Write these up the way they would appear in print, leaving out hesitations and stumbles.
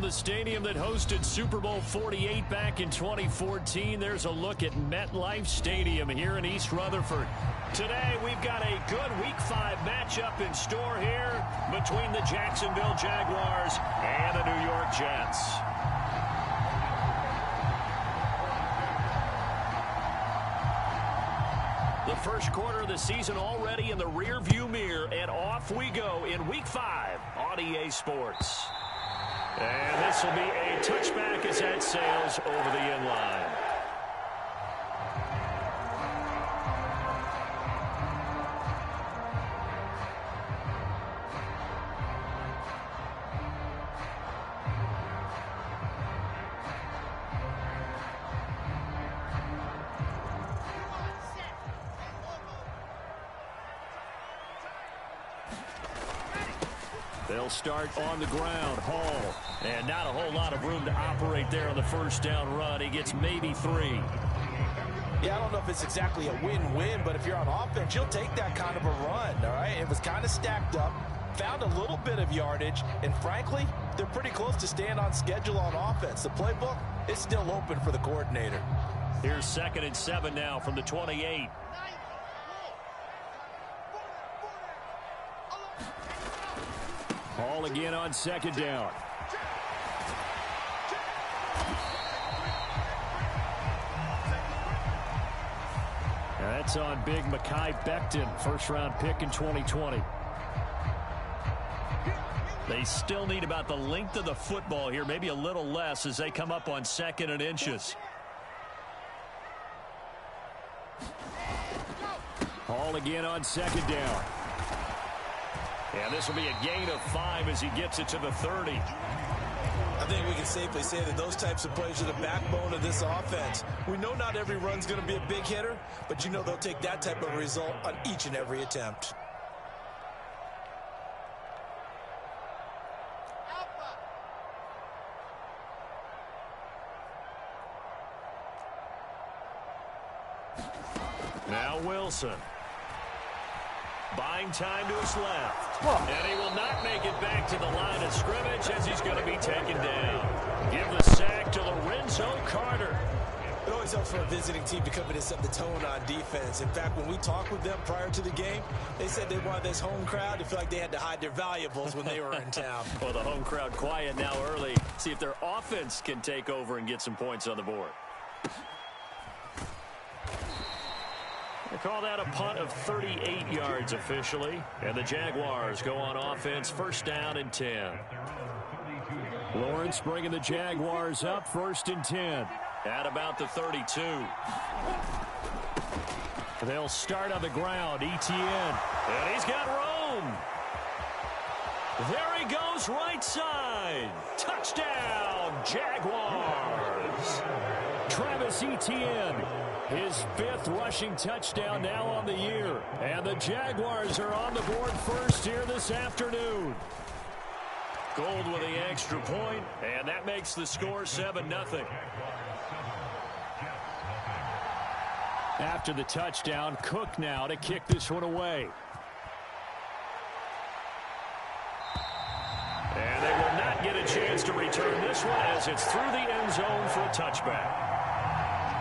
the stadium that hosted Super Bowl 48 back in 2014. There's a look at MetLife Stadium here in East Rutherford. Today, we've got a good Week 5 matchup in store here between the Jacksonville Jaguars and the New York Jets. The first quarter of the season already in the rearview mirror, and off we go in Week 5 on EA Sports. And this will be a touchback as that sails over the end line. They'll start on the ground. Hall. And not a whole lot of room to operate there on the first down run. He gets maybe 3. Yeah, I don't know if it's exactly a win-win, but if you're on offense, you'll take that kind of a run, all right? It was kind of stacked up, found a little bit of yardage, and frankly, they're pretty close to staying on schedule on offense. The playbook is still open for the coordinator. Here's 2nd and 7 now from the 28. Hall again on 2nd down. That's on big Mekhi Becton, first-round pick in 2020. They still need about the length of the football here, maybe a little less as they come up on 2nd and inches. Hall again on 2nd down. And this will be a gain of 5 as he gets it to the 30. I think we can safely say that those types of plays are the backbone of this offense. We know not every run's going to be a big hitter, but you know they'll take that type of result on each and every attempt. Now Wilson. Buying time to his left. And he will not make it back to the line of scrimmage as he's going to be taken down. Give the sack to Lorenzo Carter. It always helps for a visiting team to come in and set the tone on defense. In fact, when we talked with them prior to the game, they said they wanted this home crowd to feel like they had to hide their valuables when they were in town. Well, the home crowd quiet now early. See if their offense can take over and get some points on the board. They call that a punt of 38 yards officially. And the Jaguars go on offense, 1st down and 10. Lawrence bringing the Jaguars up, 1st and 10. At about the 32. They'll start on the ground, Etienne. And he's got room. There he goes, right side. Touchdown, Jaguars. Travis Etienne. His 5th rushing touchdown now on the year. And the Jaguars are on the board first here this afternoon. Gold with the extra point, and that makes the score 7-0. After the touchdown, Cook now to kick this one away. And they will not get a chance to return this one as it's through the end zone for a touchback.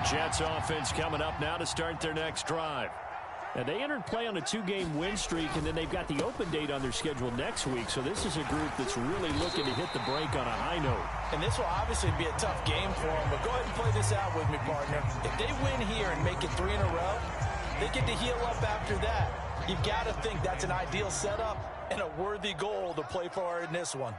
Jets offense coming up now to start their next drive. And they entered play on a 2-game win streak, and then they've got the open date on their schedule next week. So this is a group that's really looking to hit the break on a high note. And this will obviously be a tough game for them, but go ahead and play this out with me, partner. If they win here and make it 3 in a row, they get to heal up after that. You've got to think that's an ideal setup and a worthy goal to play for in this one.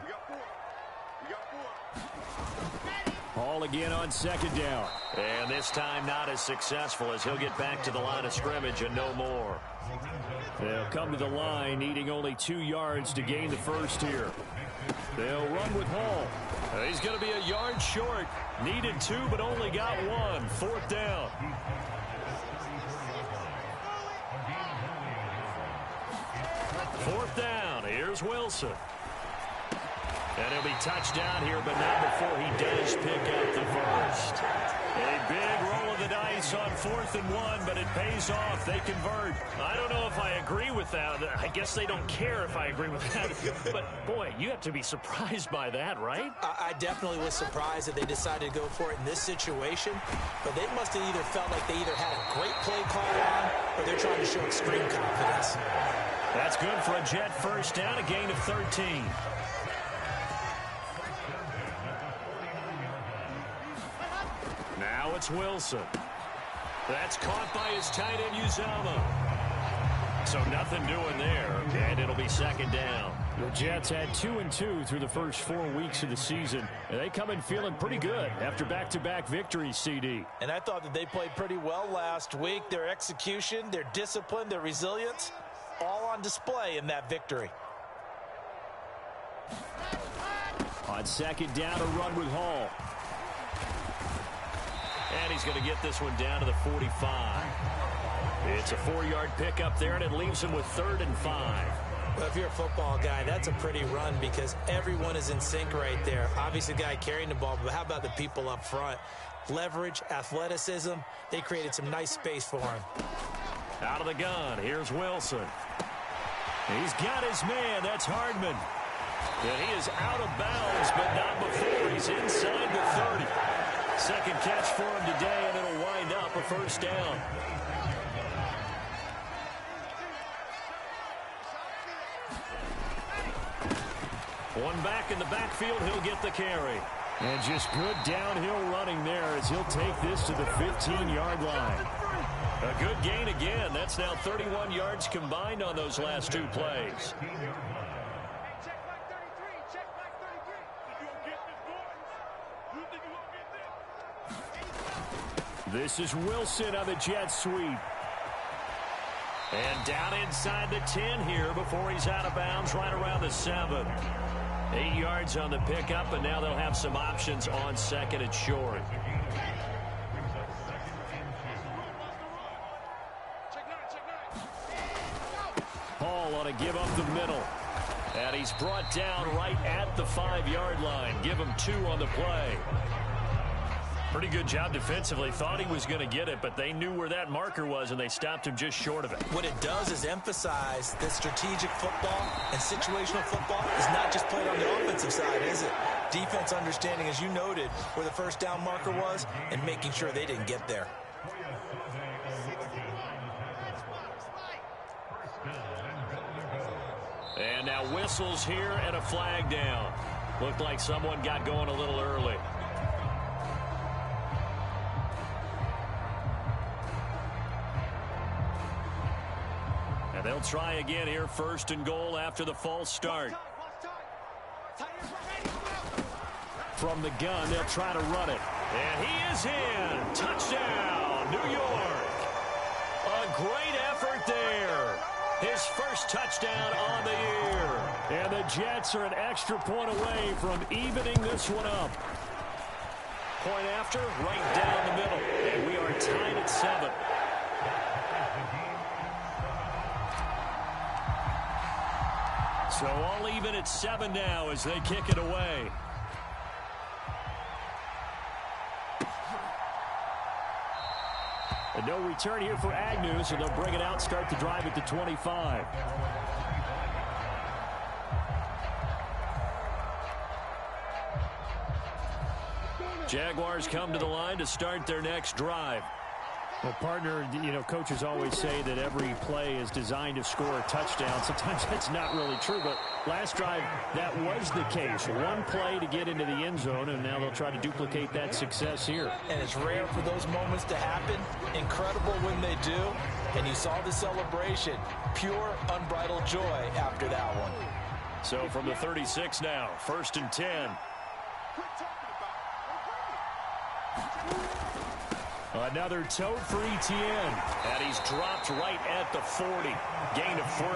Hall again on 2nd down. And this time not as successful as he'll get back to the line of scrimmage and no more. They'll come to the line needing only 2 yards to gain the first here. They'll run with Hall. He's going to be a yard short. Needed 2 but only got 1. 4th down. Fourth down. Here's Wilson. And he'll be touched down here, but not before he does pick up the first. A big roll of the dice place on 4th and 1, but it pays off. They convert. I don't know if I agree with that. I guess they don't care if I agree with that. But, boy, you have to be surprised by that, right? I definitely was surprised that they decided to go for it in this situation. But they must have either felt like they either had a great play call on or they're trying to show extreme confidence. That's good for a Jet first down, a gain of 13. Now it's Wilson. That's caught by his tight end, Uzama. So nothing doing there, and it'll be second down. The Jets had 2-2 through the first 4 weeks of the season, and they come in feeling pretty good after back-to-back victories, CD. And I thought that they played pretty well last week. Their execution, their discipline, their resilience, all on display in that victory. On second down, a run with Hall. And he's going to get this one down to the 45. It's a 4-yard pickup there, and it leaves him with 3rd and 5. Well, if you're a football guy, that's a pretty run because everyone is in sync right there. Obviously, the guy carrying the ball, but how about the people up front? Leverage, athleticism, they created some nice space for him. Out of the gun, here's Wilson. He's got his man, that's Hardman. And he is out of bounds, but not before he's inside the 30. Second catch for him today, and it'll wind up a first down. One back in the backfield, he'll get the carry. And just good downhill running there as he'll take this to the 15-yard line. A good gain again. That's now 31 yards combined on those last 2 plays. This is Wilson on the jet sweep. And down inside the 10 here before he's out of bounds right around the 7. 8 yards on the pickup, and now they'll have some options on second and short. Hall ought to give up the middle. And he's brought down right at the 5-yard line. Give him 2 on the play. Pretty good job defensively. Thought he was going to get it, but they knew where that marker was, and they stopped him just short of it. What it does is emphasize that strategic football and situational football is not just played on the offensive side, is it? Defense understanding, as you noted, where the first down marker was and making sure they didn't get there. And now whistles here and a flag down. Looked like someone got going a little early. And they'll try again here, 1st and goal after the false start. From the gun, they'll try to run it. And he is in. Touchdown, New York. A great effort there. His first touchdown on the year. And the Jets are an extra point away from evening this one up. Point after, right down the middle. And we are tied at 7. So all even at 7 now as they kick it away. And no return here for Agnew, so they'll bring it out, start the drive at the 25. Jaguars come to the line to start their next drive. Well, partner, you know, coaches always say that every play is designed to score a touchdown. Sometimes that's not really true, but last drive, that was the case. One play to get into the end zone, and now they'll try to duplicate that success here. And it's rare for those moments to happen. Incredible when they do. And you saw the celebration. Pure, unbridled joy after that one. So from the 36 now, 1st and 10. Another tote for Etienne. And he's dropped right at the 40. Gain of 3.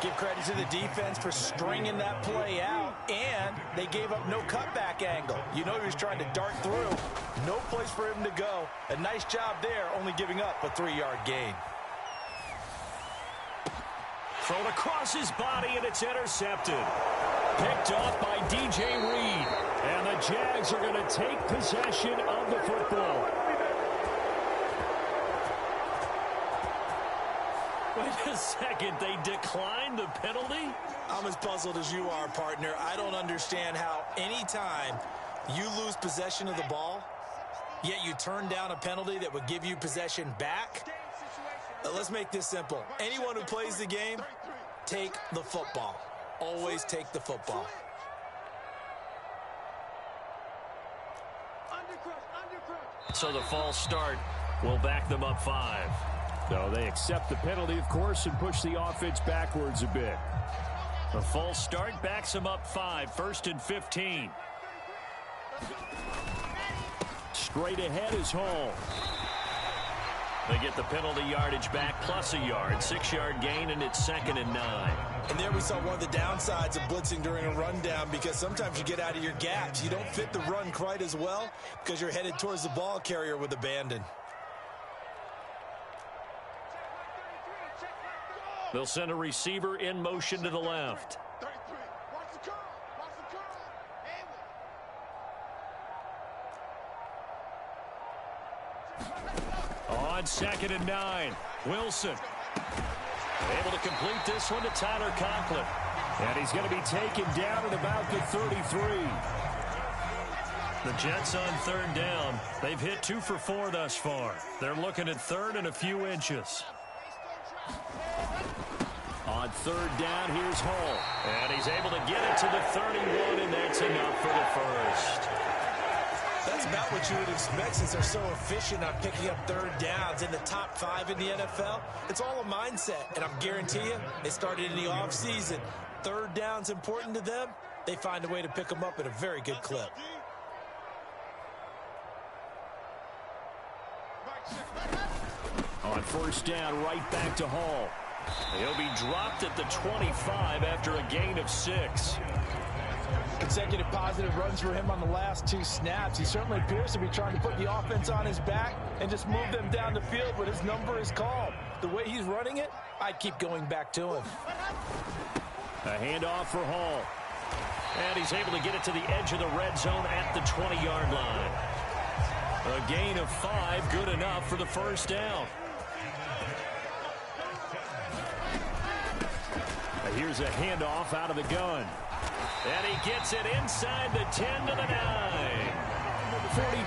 Give credit to the defense for stringing that play out, and they gave up no cutback angle. You know he was trying to dart through. No place for him to go. A nice job there, only giving up a 3-yard gain. Thrown across his body, and it's intercepted. Picked off by DJ Reed. And the Jags are going to take possession of the football. Wait a second, they declined the penalty? I'm as puzzled as you are, partner. I don't understand how any time you lose possession of the ball, yet you turn down a penalty that would give you possession back. Let's make this simple. Anyone who plays the game, take the football. Always take the football. So the false start will back them up 5. So they accept the penalty, of course, and push the offense backwards a bit. The false start backs them up 5. 1st and 15. Straight ahead is Hall. They get the penalty yardage back plus a yard. 6-yard gain, and it's 2nd and 9. And there we saw one of the downsides of blitzing during a rundown, because sometimes you get out of your gaps. You don't fit the run quite as well because you're headed towards the ball carrier with abandon. They'll send a receiver in motion to the left. On 2nd and 9, Wilson able to complete this one to Tyler Conklin. And he's going to be taken down at about the 33. The Jets on 3rd down. They've hit 2 for 4 thus far. They're looking at 3rd and a few inches. On 3rd down, here's Hall. And he's able to get it to the 31, and that's enough for the first. That's about what you would expect, since they're so efficient on picking up 3rd downs in the top 5 in the NFL. It's all a mindset, and I'm guarantee you, they started in the offseason. 3rd down's important to them. They find a way to pick them up at a very good clip. On 1st down, right back to Hall. He'll be dropped at the 25 after a gain of 6. Consecutive positive runs for him on the last 2 snaps. He certainly appears to be trying to put the offense on his back and just move them down the field when his number is called. The way he's running it, I'd keep going back to him. A handoff for Hall. And he's able to get it to the edge of the red zone at the 20-yard line. A gain of 5, good enough for the 1st down. Here's a handoff out of the gun. And he gets it inside the 10 to the 9.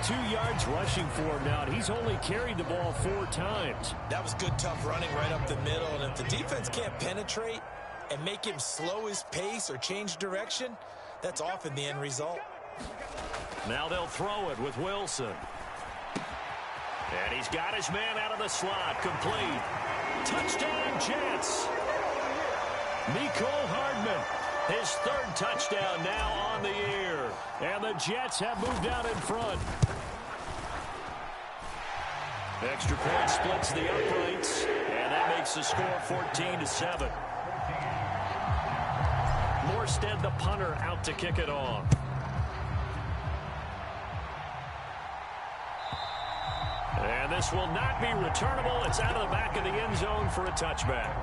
42 yards rushing for him now. He's only carried the ball 4 times. That was good, tough running right up the middle. And if the defense can't penetrate and make him slow his pace or change direction, that's often the end result. Now they'll throw it with Wilson. And he's got his man out of the slot. Complete. Touchdown, Jets. Mecole Hardman, his 3rd touchdown now on the year. And the Jets have moved out in front. Extra point splits the uprights, and that makes the score 14-7. Morstead, the punter, out to kick it off. And this will not be returnable. It's out of the back of the end zone for a touchback.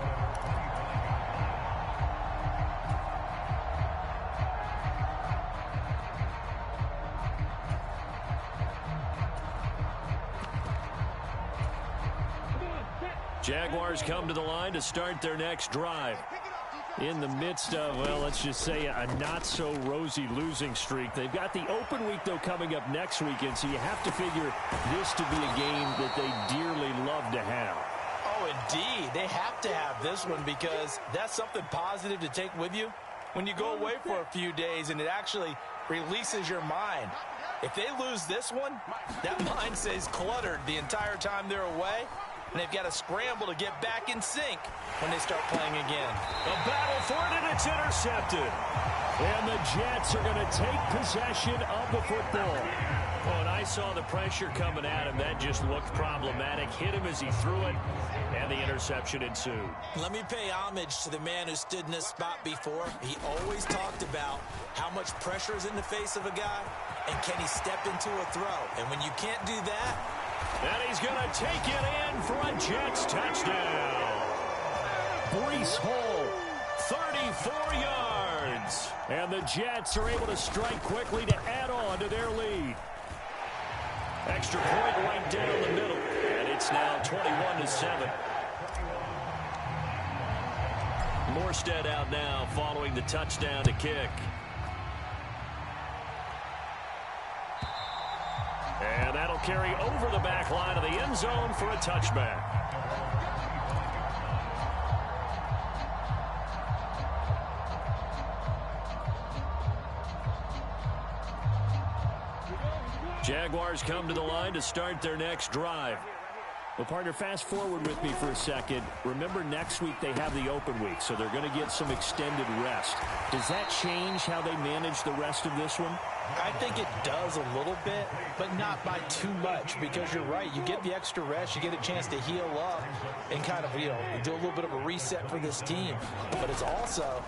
Jaguars come to the line to start their next drive. In the midst of, well, let's just say a not-so-rosy losing streak. They've got the open week, though, coming up next weekend, so you have to figure this to be a game that they dearly love to have. Oh, indeed. They have to have this one, because that's something positive to take with you when you go away for a few days, and it actually releases your mind. If they lose this one, that mind stays cluttered the entire time they're away, and they've got to scramble to get back in sync when they start playing again. A battle for it, and it's intercepted. And the Jets are going to take possession of the football. Well, and I saw the pressure coming at him. That just looked problematic. Hit him as he threw it, and the interception ensued. Let me pay homage to the man who stood in this spot before. He always talked about how much pressure is in the face of a guy, and can he step into a throw. And when you can't do that, and he's going to take it in for a Jets touchdown. Breece Hall, 34 yards. And the Jets are able to strike quickly to add on to their lead. Extra point right down the middle. And it's now 21-7. Morstead out now following the touchdown to kick. And that'll carry over the back line of the end zone for a touchback. Jaguars come to the line to start their next drive. Well, partner, fast forward with me for a second. Remember, next week they have the open week, so they're going to get some extended rest. Does that change how they manage the rest of this one? I think it does a little bit, but not by too much, because you're right. You get the extra rest, you get a chance to heal up and kind of, do a little bit of a reset for this team. But it's also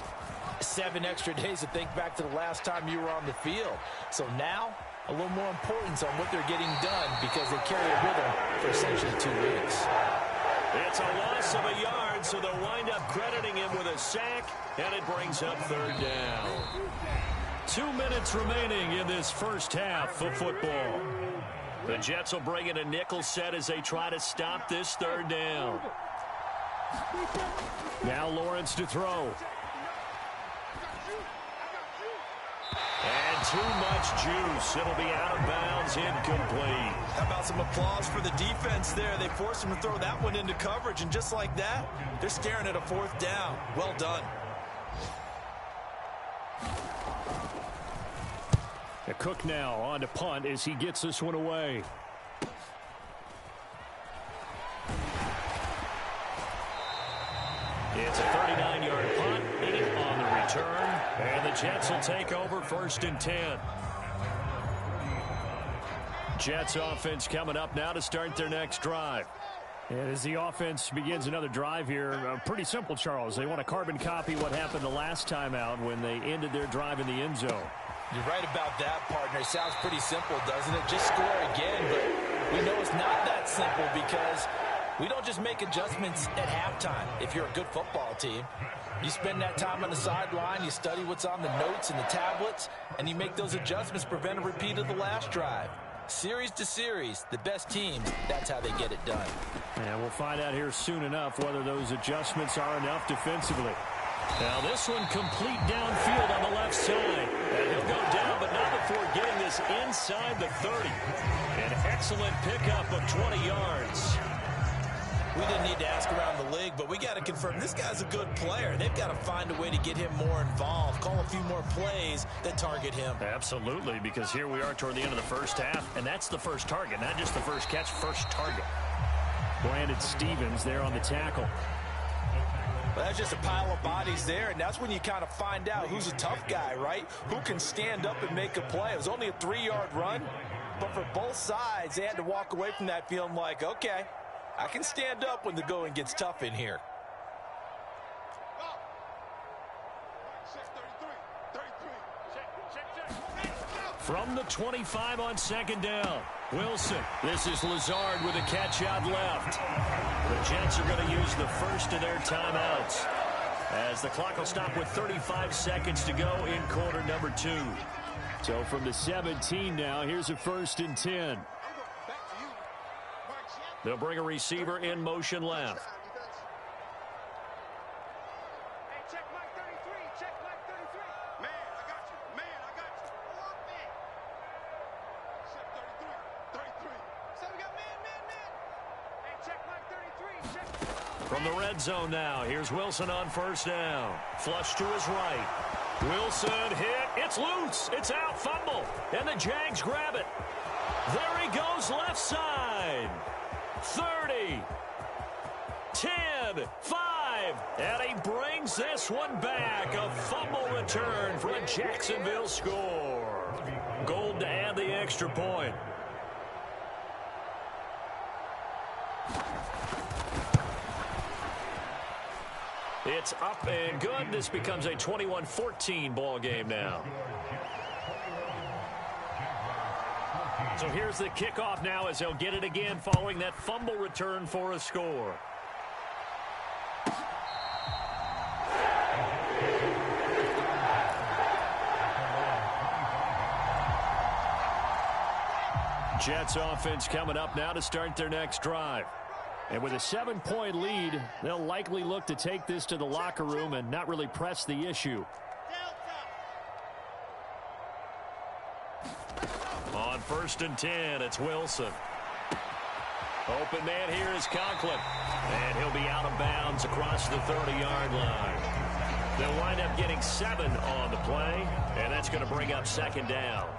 7 extra days to think back to the last time you were on the field. So now, a little more importance on what they're getting done because they carry it with them for essentially 2 weeks. It's a loss of a yard, so they'll wind up crediting him with a sack, and it brings up 3rd down. 2 minutes remaining in this first half of football. The Jets will bring in a nickel set as they try to stop this 3rd down. Now Lawrence to throw. And too much juice. It'll be out of bounds, incomplete. How about some applause for the defense there? They forced him to throw that one into coverage, and just like that, they're staring at a 4th down. Well done. Cook now on to punt as he gets this one away. It's a 39-yard punt, 8 on the return, and the Jets will take over 1st and 10. Jets offense coming up now to start their next drive. And as the offense begins another drive here, pretty simple, Charles. They want to carbon copy what happened the last time out when they ended their drive in the end zone. You're right about that, partner. It sounds pretty simple, doesn't it? Just score again, but we know it's not that simple because we don't just make adjustments at halftime. If you're a good football team, you spend that time on the sideline, you study what's on the notes and the tablets, and you make those adjustments, prevent a repeat of the last drive. Series to series, the best teams, that's how they get it done. And we'll find out here soon enough whether those adjustments are enough defensively. Now this one complete downfield on the left side. And he'll go down, but not before getting this inside the 30. An excellent pickup of 20 yards. We didn't need to ask around the league, but we got to confirm this guy's a good player. They've got to find a way to get him more involved, call a few more plays that target him. Absolutely, because here we are toward the end of the first half, and that's the first target, not just the first catch, first target. Brandon Stevens there on the tackle. Well, that's just a pile of bodies there, and that's when you kind of find out who's a tough guy, right? Who can stand up and make a play. It was only a 3-yard run, but for both sides, they had to walk away from that feeling like, okay, I can stand up when the going gets tough in here. From the 25 on 2nd down, Wilson. This is Lazard with a catch out left. The Jets are going to use the first of their timeouts as the clock will stop with 35 seconds to go in quarter number 2. So from the 17 now, here's a 1st and 10. They'll bring a receiver in motion left. From the red zone now, here's Wilson on 1st down. Flush to his right. Wilson hit. It's loose. It's out. Fumble. And the Jags grab it. There he goes left side. 30. 10. 5. And he brings this one back. A fumble return for a Jacksonville score. Gold to add the extra point. It's up and good. This becomes a 21-14 ball game now. So here's the kickoff now as they'll get it again following that fumble return for a score. Jets offense coming up now to start their next drive. And with a 7-point lead, they'll likely look to take this to the locker room and not really press the issue. On 1st and 10, it's Wilson. Open man here is Conklin. And he'll be out of bounds across the 30-yard line. They'll wind up getting 7 on the play, and that's going to bring up 2nd down.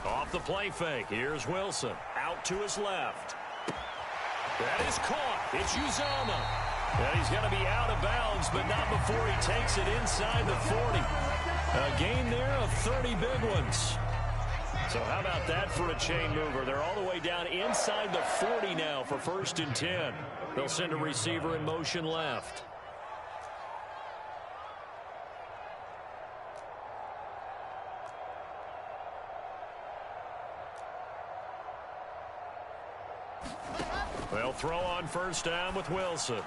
Off the play fake, here's Wilson. Out to his left. That is caught. It's Uzomah. And he's going to be out of bounds, but not before he takes it inside the 40. A gain there of 30 big ones. So how about that for a chain mover? They're all the way down inside the 40 now for 1st and 10. They'll send a receiver in motion left. They'll throw on 1st down with Wilson.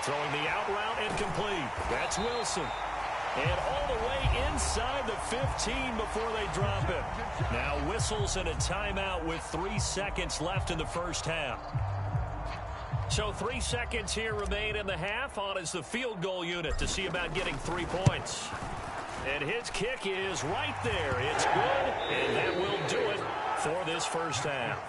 Throwing the out route incomplete. That's Wilson. And all the way inside the 15 before they drop it. Now whistles and a timeout with 3 seconds left in the first half. So 3 seconds here remain in the half. On is the field goal unit to see about getting 3 points. And his kick is right there. It's good, and that will do it for this first half.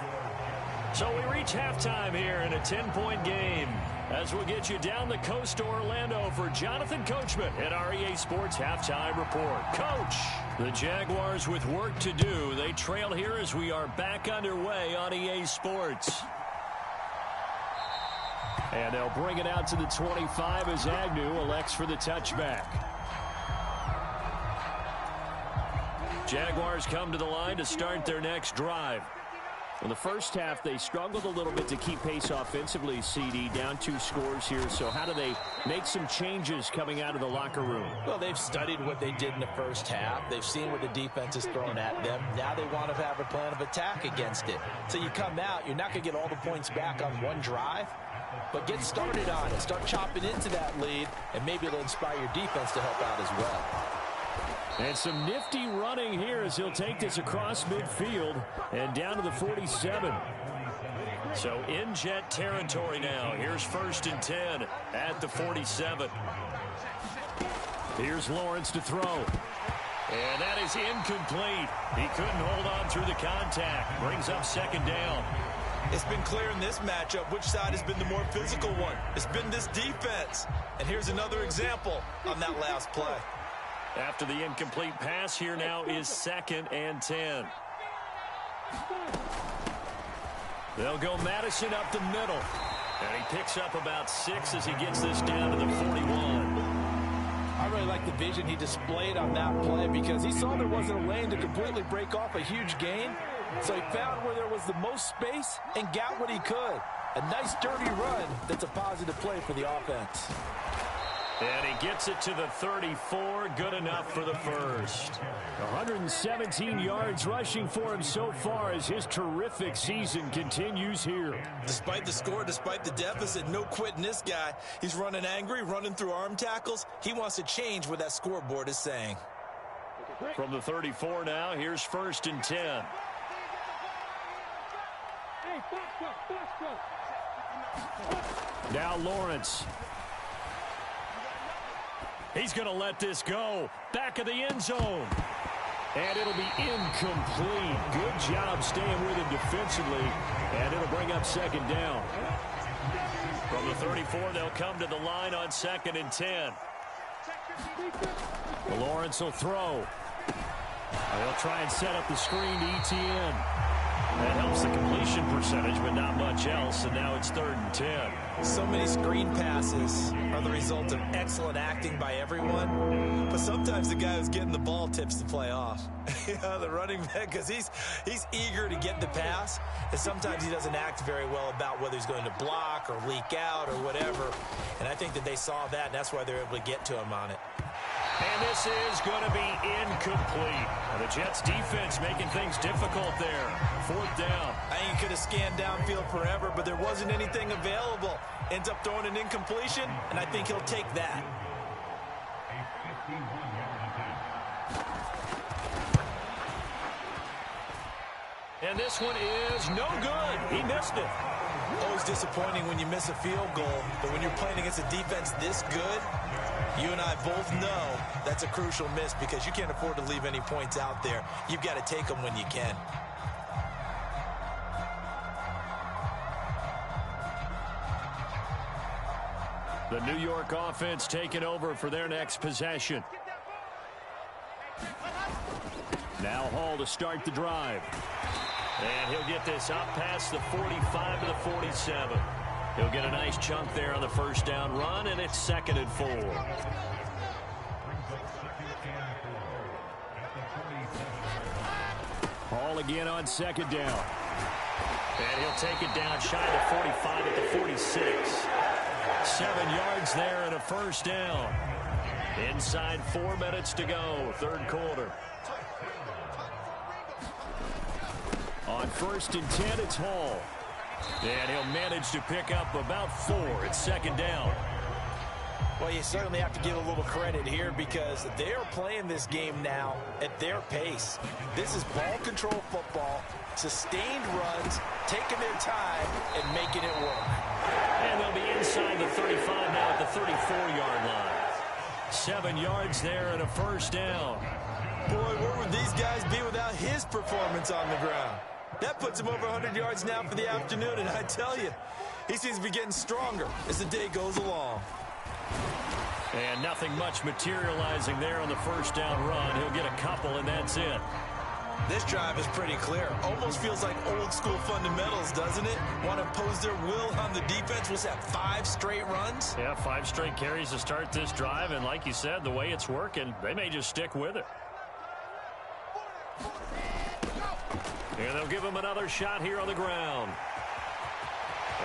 So we reach halftime here in a 10-point game as we'll get you down the coast to Orlando for Jonathan Coachman at our EA Sports Halftime Report. Coach, the Jaguars with work to do. They trail here as we are back underway on EA Sports. And they'll bring it out to the 25 as Agnew elects for the touchback. Jaguars come to the line to start their next drive. In the first half, they struggled a little bit to keep pace offensively, CD, down 2 scores here. So how do they make some changes coming out of the locker room? Well, they've studied what they did in the first half. They've seen what the defense is throwing at them. Now they want to have a plan of attack against it. So you come out, you're not going to get all the points back on one drive, but get started on it. Start chopping into that lead, and maybe it'll inspire your defense to help out as well. And some nifty running here as he'll take this across midfield and down to the 47. So in jet territory now. Here's 1st and 10 at the 47. Here's Lawrence to throw. And that is incomplete. He couldn't hold on through the contact. Brings up 2nd down. It's been clear in this matchup which side has been the more physical one. It's been this defense. And here's another example on that last play. After the incomplete pass, here now is 2nd and 10. They'll go Madison up the middle. And he picks up about 6 as he gets this down to the 41. I really like the vision he displayed on that play because he saw there wasn't a lane to completely break off a huge gain. So he found where there was the most space and got what he could. A nice dirty run that's a positive play for the offense. And he gets it to the 34. Good enough for the first. 117 yards rushing for him so far as his terrific season continues here. Despite the score, despite the deficit, no quitting this guy. He's running angry, running through arm tackles. He wants to change what that scoreboard is saying. From the 34 now, here's 1st and 10. Now Lawrence. He's going to let this go. Back of the end zone. And it'll be incomplete. Good job staying with him defensively. And it'll bring up 2nd down. From the 34, they'll come to the line on 2nd and 10. Lawrence will throw. They'll try and set up the screen to Etienne. That helps the completion percentage, but not much else. And now it's 3rd and 10. So many screen passes are the result of excellent acting by everyone. But sometimes the guy who's getting the ball tips the play off. The running back, because he's eager to get the pass. And sometimes he doesn't act very well about whether he's going to block or leak out or whatever. And I think that they saw that, and that's why they're able to get to him on it. And this is going to be incomplete. And the Jets defense making things difficult there. 4th down. I think he could have scanned downfield forever, but there wasn't anything available. Ends up throwing an incompletion, and I think he'll take that. And this one is no good. He missed it. Always disappointing when you miss a field goal, but when you're playing against a defense this good, you and I both know that's a crucial miss because you can't afford to leave any points out there. You've got to take them when you can. The New York offense taking over for their next possession. Now Hall to start the drive. And he'll get this up past the 45 to the 47. He'll get a nice chunk there on the first down run, and it's 2nd and 4. Hall again on 2nd down. And he'll take it down shy of the 45 at the 46. 7 yards there and a first down. Inside 4 minutes to go, 3rd quarter. On 1st and 10, it's Hall. And he'll manage to pick up about 4. It's 2nd down. Well, you certainly have to give a little credit here because they are playing this game now at their pace. This is ball control football, sustained runs, taking their time, and making it work. And they'll be inside the 35 now at the 34-yard line. 7 yards there and a first down. Boy, where would these guys be without his performance on the ground? That puts him over 100 yards now for the afternoon, and I tell you, he seems to be getting stronger as the day goes along. And nothing much materializing there on the first down run. He'll get a couple, and that's it. This drive is pretty clear. Almost feels like old school fundamentals, doesn't it? Want to impose their will on the defense. Was that 5 straight runs? Yeah, 5 straight carries to start this drive, and like you said, the way it's working, they may just stick with it. And they'll give him another shot here on the ground.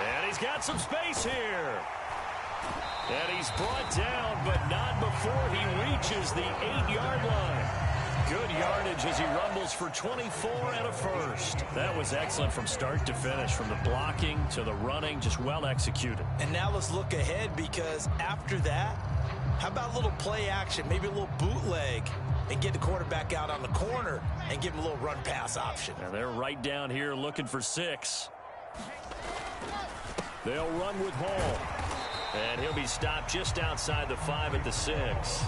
And he's got some space here. And he's brought down, but not before he reaches the 8-yard line. Good yardage as he rumbles for 24 and a first. That was excellent from start to finish, from the blocking to the running, just well executed. And now let's look ahead because after that, how about a little play action, maybe a little bootleg, and get the quarterback out on the corner and give him a little run-pass option. And they're right down here looking for 6. They'll run with Hall. And he'll be stopped just outside the 5 at the 6.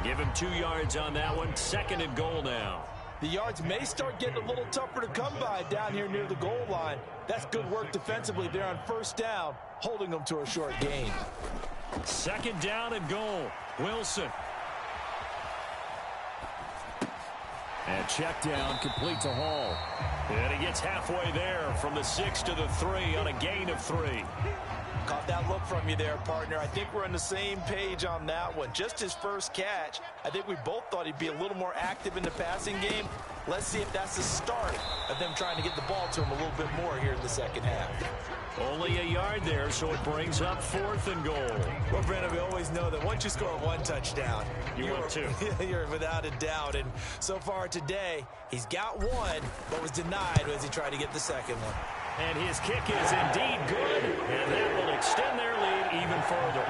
Give him 2 yards on that one. 2nd and goal now. The yards may start getting a little tougher to come by down here near the goal line. That's good work defensively there on first down, holding them to a short gain. 2nd down and goal. Wilson. And check down complete to Hall. And he gets halfway there from the 6 to the 3 on a gain of 3. Caught that look from you there, partner. I think we're on the same page on that one. Just his first catch. I think we both thought he'd be a little more active in the passing game. Let's see if that's the start of them trying to get the ball to him a little bit more here in the second half. Only a yard there, so it brings up 4th and goal. Well, Brandon, we always know that once you score 1 touchdown, you're 2. You're without a doubt. And so far today, he's got 1, but was denied as he tried to get the second one. And his kick is indeed good, and that will extend their lead even further.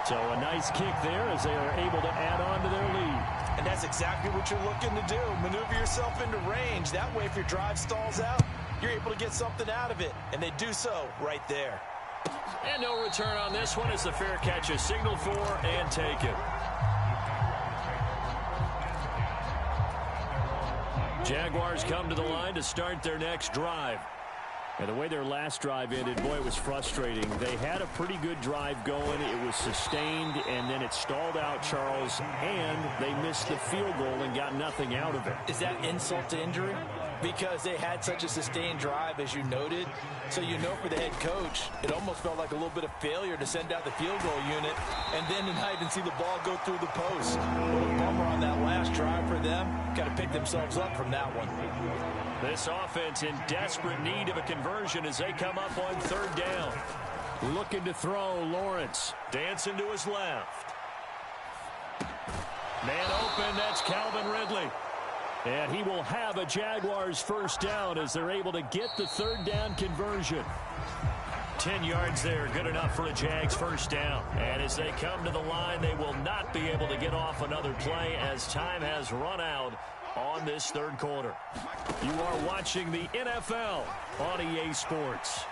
So a nice kick there as they are able to add on to their lead. And that's exactly what you're looking to do. Maneuver yourself into range. That way, if your drive stalls out, you're able to get something out of it. And they do so right there. And no return on this one as the fair catch is signaled for and taken. Jaguars come to the line to start their next drive. And the way their last drive ended, boy, it was frustrating. They had a pretty good drive going. It was sustained, and then it stalled out, Charles, and they missed the field goal and got nothing out of it. Is that insult to injury? Because they had such a sustained drive, as you noted. So you know for the head coach, it almost felt like a little bit of failure to send out the field goal unit and then tonight and see the ball go through the post. What a bummer on that last drive for them. Got to pick themselves up from that one. This offense in desperate need of a conversion as they come up on 3rd down. Looking to throw, Lawrence. Dancing to his left. Man open, that's Calvin Ridley. And he will have a Jaguars first down as they're able to get the 3rd down conversion. 10 yards there, good enough for a Jags first down. And as they come to the line, they will not be able to get off another play as time has run out on this third quarter. You are watching the NFL on EA Sports.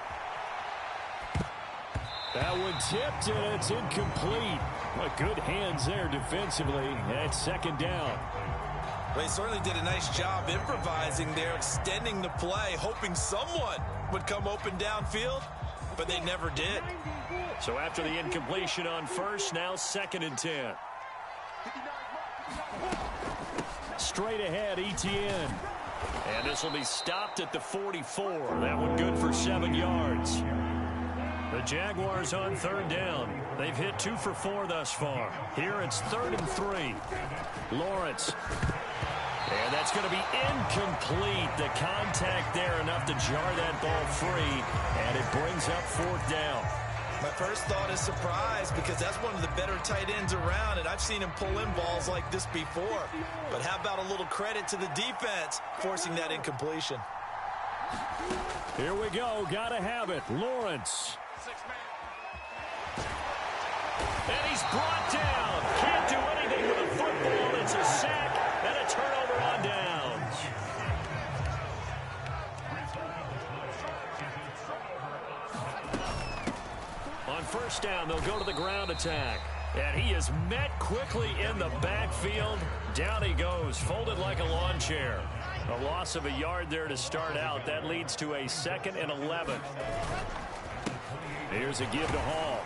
That one tipped, and it's incomplete. But good hands there defensively. And second down. Well, he certainly did a nice job improvising there, extending the play, hoping someone would come open downfield, but they never did. So after the incompletion on first, now 2nd and 10. Straight ahead, Etienne. And this will be stopped at the 44. That one good for 7 yards. The Jaguars on third down. They've hit 2 for 4 thus far. Here it's 3rd and 3. Lawrence. And that's going to be incomplete. The contact there enough to jar that ball free. And it brings up 4th down. My first thought is surprise because that's one of the better tight ends around, and I've seen him pull in balls like this before. But how about a little credit to the defense forcing that incompletion? Here we go. Got to have it. Lawrence. And he's brought down. Can't do anything with a football. It's a sack and a turnover on downs. On first down, they'll go to the ground attack. And he is met quickly in the backfield. Down he goes, folded like a lawn chair. A loss of a yard there to start out. That leads to a 2nd and 11. Here's a give to Hall.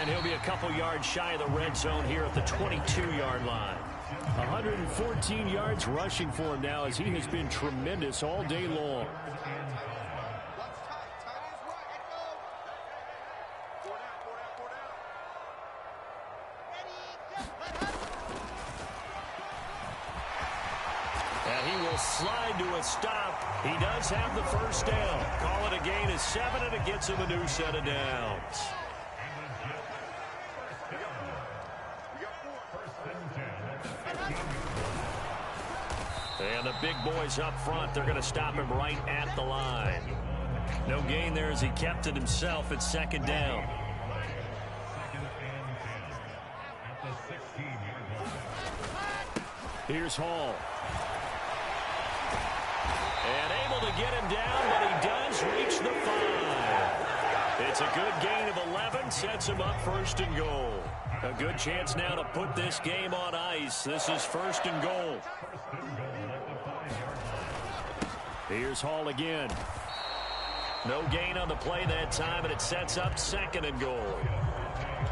And he'll be a couple yards shy of the red zone here at the 22-yard line. 114 yards rushing for him now as he has been tremendous all day long. And he will slide to a stop. He does have the first down. Call it a gain of 7, and it gets him a new set of downs. And the big boys up front, they're going to stop him right at the line. No gain there as he kept it himself at 2nd down. Here's Hall. And able to get him down, but he does reach the 5. It's a good gain of 11, sets him up 1st and goal. A good chance now to put this game on ice. This is 1st and goal. Here's Hall again. No gain on the play that time, and it sets up 2nd and goal.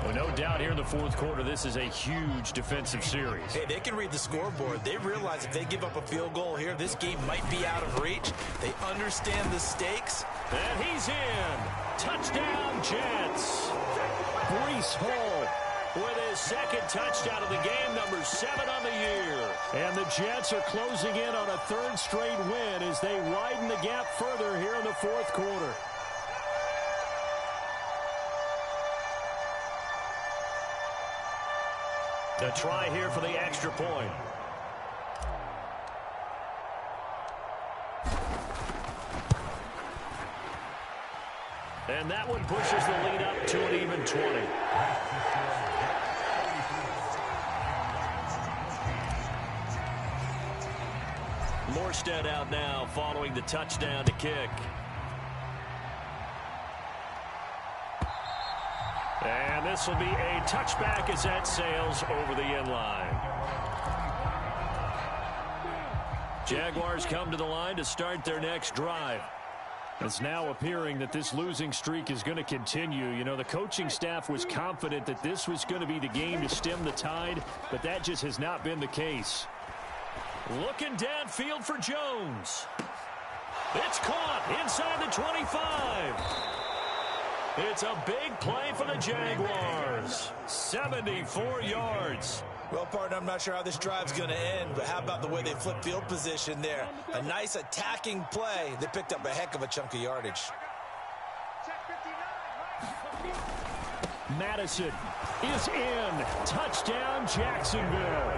Well, no doubt here in the 4th quarter, this is a huge defensive series. Hey, they can read the scoreboard. They realize if they give up a field goal here, this game might be out of reach. They understand the stakes. And he's in. Touchdown, Jets. Breece Hall with his 2nd touchdown of the game, number 7 on the year. And the Jets are closing in on a 3rd straight win as they widen the gap further here in the 4th quarter. The try here for the extra point. And that one pushes the lead up to an even 20. Morstead out now following the touchdown to kick. And this will be a touchback as that sails over the end line. Jaguars come to the line to start their next drive. It's now appearing that this losing streak is going to continue. You know, the coaching staff was confident that this was going to be the game to stem the tide, but that just has not been the case. Looking downfield for Jones. It's caught inside the 25. It's a big play for the Jaguars. 74 yards. Well, partner, I'm not sure how this drive's going to end, but how about the way they flip field position there? A nice attacking play. They picked up a heck of a chunk of yardage. Madison is in. Touchdown, Jacksonville.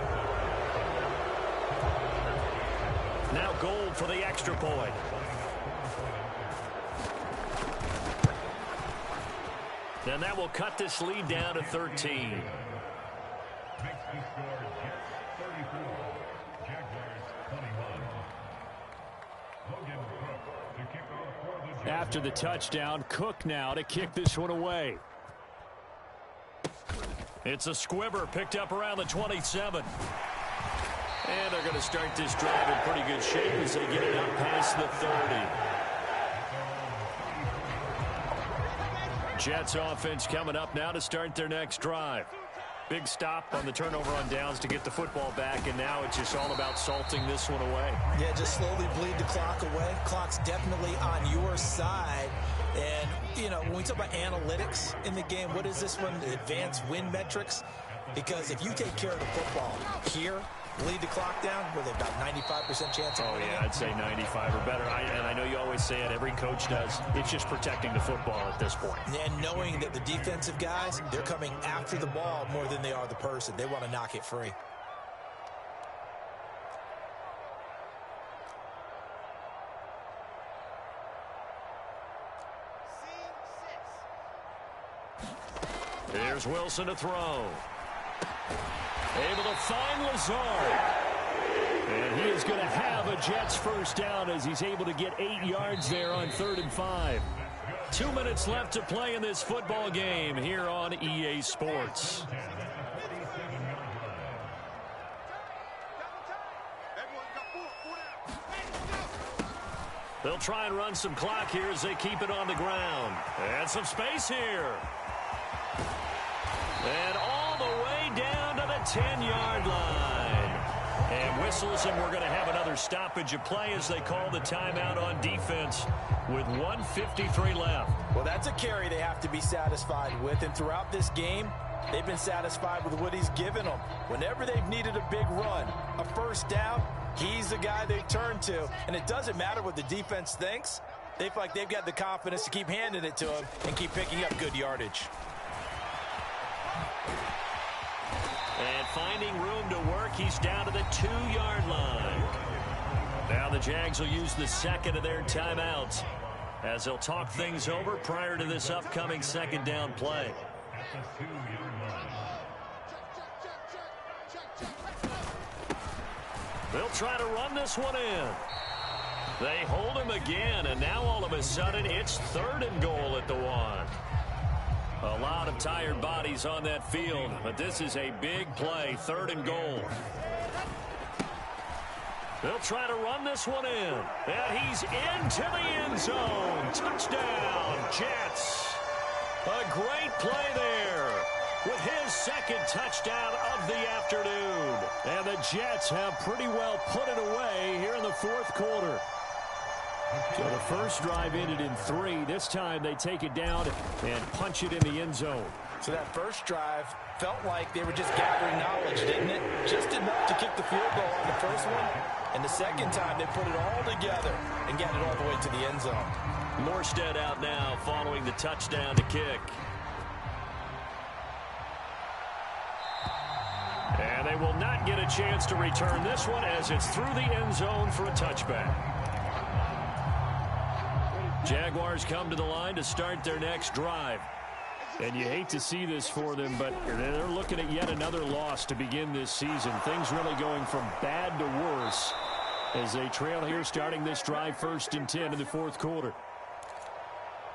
Now Gold for the extra point. And that will cut this lead down to 13. After the touchdown, Cook now to kick this one away. It's a squibber picked up around the 27. And they're going to start this drive in pretty good shape as they get it out past the 30. Jets offense coming up now to start their next drive. Big stop on the turnover on downs to get the football back, and now it's just all about salting this one away. Yeah, just slowly bleed the clock away. Clock's definitely on your side. And, you know, when we talk about analytics in the game, what is this one? Advanced win metrics? Because if you take care of the football here, lead the clock down, where they've got 95% chance of winning. Oh, yeah, I'd say 95 or better. And I know you always say it, every coach does. It's just protecting the football at this point. And knowing that the defensive guys, they're coming after the ball more than they are the person. They want to knock it free. Here's Wilson to throw. Able to find Lazard. And he is going to have a Jets first down as he's able to get 8 yards there on 3rd and 5. 2 minutes left to play in this football game here on EA Sports. They'll try and run some clock here as they keep it on the ground. And some space here. And all the way down to the 10-yard line. And whistles, and we're going to have another stoppage of play as they call the timeout on defense with 1:53 left. Well, that's a carry they have to be satisfied with. And throughout this game, they've been satisfied with what he's given them. Whenever they've needed a big run, a first down, he's the guy they turn to. And it doesn't matter what the defense thinks. They feel like they've got the confidence to keep handing it to him and keep picking up good yardage. And finding room to work, he's down to the 2-yard line. Now the Jags will use the second of their timeouts as they'll talk things over prior to this upcoming second down play. They'll try to run this one in. They hold him again, and now all of a sudden it's 3rd and goal at the 1. A lot of tired bodies on that field, but this is a big play, 3rd and goal. They'll try to run this one in, and he's into the end zone. Touchdown, Jets. A great play there with his second touchdown of the afternoon. And the Jets have pretty well put it away here in the 4th quarter. So the first drive ended in 3. This time they take it down and punch it in the end zone. So that first drive felt like they were just gathering knowledge, didn't it? Just enough to kick the field goal on the first one. And the second time they put it all together and got it all the way to the end zone. Morstead out now following the touchdown to kick. And they will not get a chance to return this one as it's through the end zone for a touchback. Jaguars come to the line to start their next drive. And you hate to see this for them, but they're looking at yet another loss to begin this season. Things really going from bad to worse as they trail here starting this drive 1st and 10 in the 4th quarter.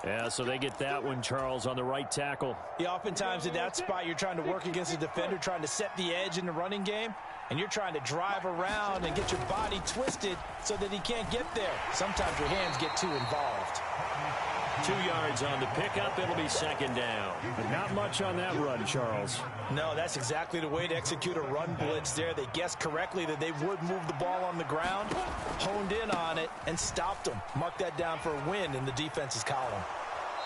Yeah, so they get that one, Charles, on the right tackle. Yeah, oftentimes in that spot, you're trying to work against a defender, trying to set the edge in the running game, and you're trying to drive around and get your body twisted so that he can't get there. Sometimes your hands get too involved. 2 yards on the pickup. It'll be 2nd down. But not much on that run, Charles. No, that's exactly the way to execute a run blitz there. They guessed correctly that they would move the ball on the ground, honed in on it, and stopped them. Mark that down for a win in the defense's column.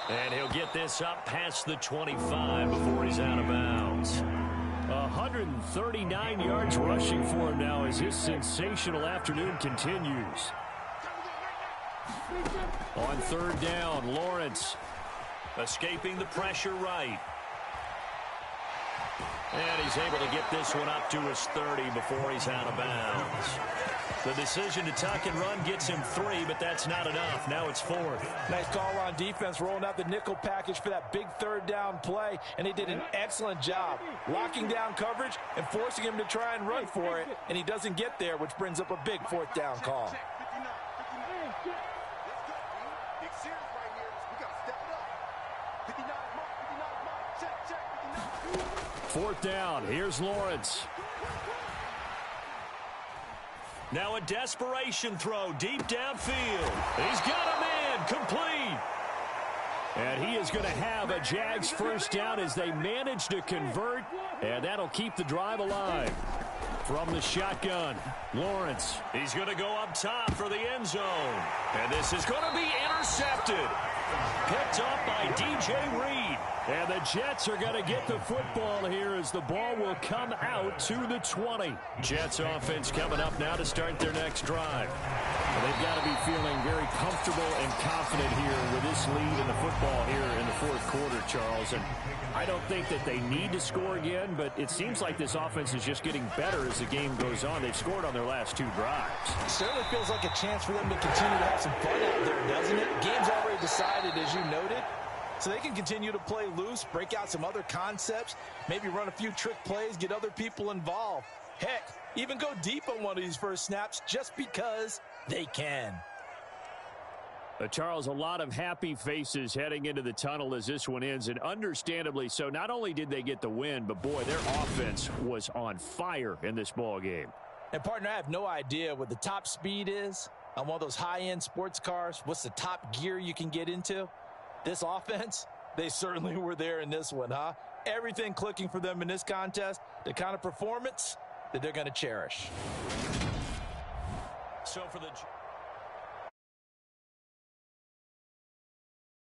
And he'll get this up past the 25 before he's out of bounds. 139 yards rushing for him now as his sensational afternoon continues. On 3rd down, Lawrence escaping the pressure right. And he's able to get this one up to his 30 before he's out of bounds. The decision to tuck and run gets him 3, but that's not enough. Now it's 4th. Nice call on defense, rolling out the nickel package for that big third down play, and they did an excellent job locking down coverage and forcing him to try and run for it, and he doesn't get there, which brings up a big 4th down call. Fourth down. Here's Lawrence. Now a desperation throw deep downfield. He's got a man complete. And he is going to have a Jags first down as they manage to convert, and that'll keep the drive alive. From the shotgun, Lawrence. He's going to go up top for the end zone. And this is going to be intercepted. Picked up by DJ Reed. And the Jets are going to get the football here as the ball will come out to the 20. Jets offense coming up now to start their next drive. Well, they've got to be feeling very comfortable and confident here with this lead in the football here in the fourth quarter, Charles. And I don't think that they need to score again, but it seems like this offense is just getting better as the game goes on. They've scored on their last 2 drives. It certainly feels like a chance for them to continue to have some fun out there, doesn't it? Game's already decided, as you noted. So they can continue to play loose, break out some other concepts, maybe run a few trick plays, get other people involved. Heck, even go deep on one of these first snaps just because they can. Charles, a lot of happy faces heading into the tunnel as this one ends, and understandably so. Not only did they get the win, but boy, their offense was on fire in this ball game. And partner, I have no idea what the top speed is on one of those high-end sports cars. What's the top gear you can get into? This offense, they certainly were there in this one, huh? Everything clicking for them in this contest, the kind of performance that they're going to cherish. So for the